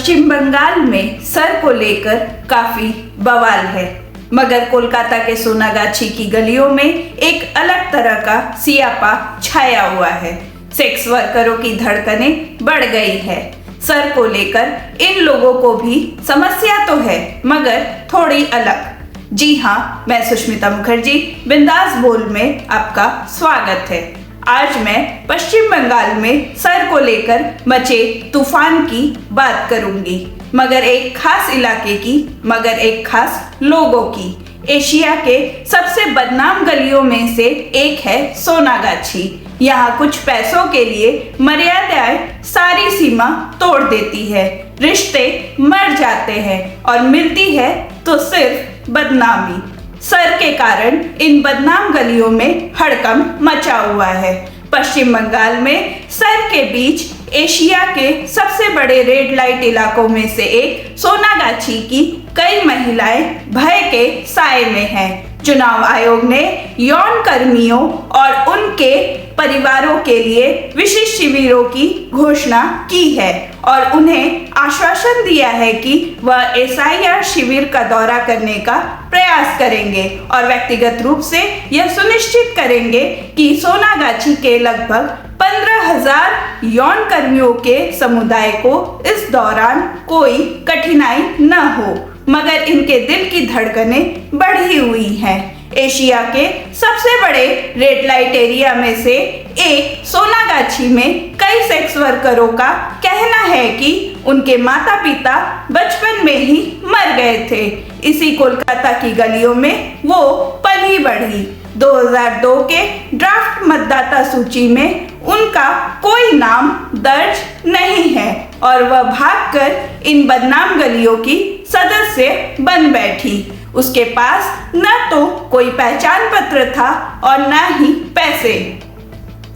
पश्चिम बंगाल में सर को लेकर काफी बवाल है, मगर कोलकाता के सोनागाछी की गलियों में एक अलग तरह का सियापा छाया हुआ है। सेक्स वर्करों की धड़कनें बढ़ गई है। सर को लेकर इन लोगों को भी समस्या तो है, मगर थोड़ी अलग। जी हाँ, मैं सुष्मिता मुखर्जी, बिंदास बोल में आपका स्वागत है। आज मैं पश्चिम बंगाल में सर को लेकर मचे तूफान की बात करूंगी, मगर एक खास इलाके की, मगर एक खास लोगों की। एशिया के सबसे बदनाम गलियों में से एक है सोनागाछी। यहाँ कुछ पैसों के लिए मर्यादाएं सारी सीमा तोड़ देती है, रिश्ते मर जाते हैं और मिलती है तो सिर्फ बदनामी। सर के कारण इन बदनाम गलियों में हड़कंप मचा हुआ है। पश्चिम बंगाल में सर के बीच एशिया के सबसे बड़े रेड लाइट इलाकों में से एक सोनागाछी की कई महिलाएं भय के साए में हैं। चुनाव आयोग ने यौन कर्मियों और उनके परिवारों के लिए विशेष शिविरों की घोषणा की है और उन्हें आश्वासन दिया है कि वह SIR शिविर का दौरा करने का प्रयास करेंगे और व्यक्तिगत रूप से यह सुनिश्चित करेंगे कि सोनागाछी के लगभग 15,000 यौन कर्मियों के समुदाय को इस दौरान कोई कठिनाई न हो, मगर इनके दिल की धड़कनें बढ़ी हुई हैं। एशिया के सबसे बड़े रेड लाइट एरिया में से एक सोनागाछी में कई सेक्स वर्करों का कहना है कि उनके माता पिता बचपन में ही मर गए थे। इसी कोलकाता की गलियों में वो पली बढ़ी। 2002 के ड्राफ्ट मतदाता सूची में उनका कोई नाम दर्ज नहीं है और वह भागकर इन बदनाम गलियों की सदस्य बन बैठी। उसके पास न तो कोई पहचान पत्र था और न ही पैसे।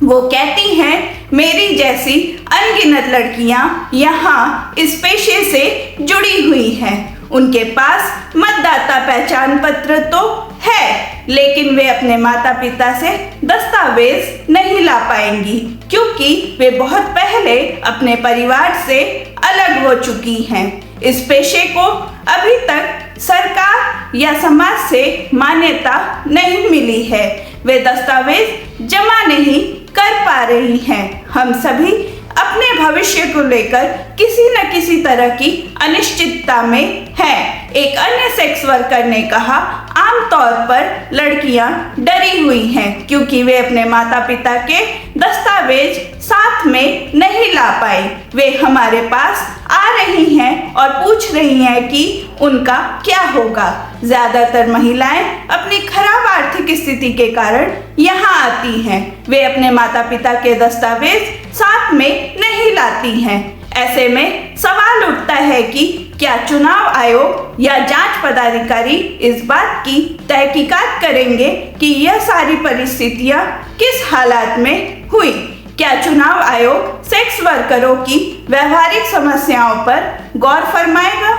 वो कहती हैं, मेरी जैसी अनगिनत लड़कियां यहाँ इस पेशे से जुड़ी हुई हैं। उनके पास मतदाता पहचान पत्र तो है, लेकिन वे अपने माता पिता से दस्तावेज नहीं ला पाएंगी क्योंकि वे बहुत पहले अपने परिवार से अलग हो चुकी हैं। इस पेशे को अभी तक सरकार या समाज से मान्यता नहीं मिली है। वे दस्तावेज जमा नहीं कर पा रही हैं। हम सभी अपने भविष्य को लेकर किसी न किसी तरह की अनिश्चितता में हैं। एक अन्य सेक्स वर्कर ने कहा, आमतौर पर लड़कियां डरी हुई हैं क्योंकि वे अपने माता पिता के दस्तावेज साथ में नहीं ला पाई। वे हमारे पास आ रही हैं और पूछ रही हैं कि उनका क्या होगा। ज्यादातर महिलाएं अपनी खराब आर्थिक स्थिति के कारण यहाँ आती हैं। वे अपने माता पिता के दस्तावेज साथ में नहीं लाती हैं। ऐसे में सवाल उठता है कि क्या चुनाव आयोग या जांच पदाधिकारी इस बात की तहकीकात करेंगे कि यह सारी परिस्थितियां किस हालात में हुई? क्या चुनाव आयोग सेक्स वर्करों की व्यवहारिक समस्याओं पर गौर फरमाएगा?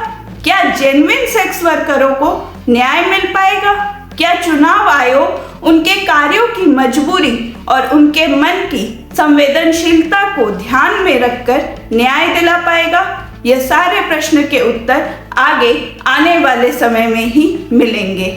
क्या जेन्युइन सेक्स वर्करों को न्याय मिल पाएगा? क्या चुनाव आयोग उनके कार्यों की मजबूरी और उनके मन की संवेदनशीलता को ध्यान में रखकर न्याय दिला पाएगा? यह सारे प्रश्न के उत्तर आगे आने वाले समय में ही मिलेंगे।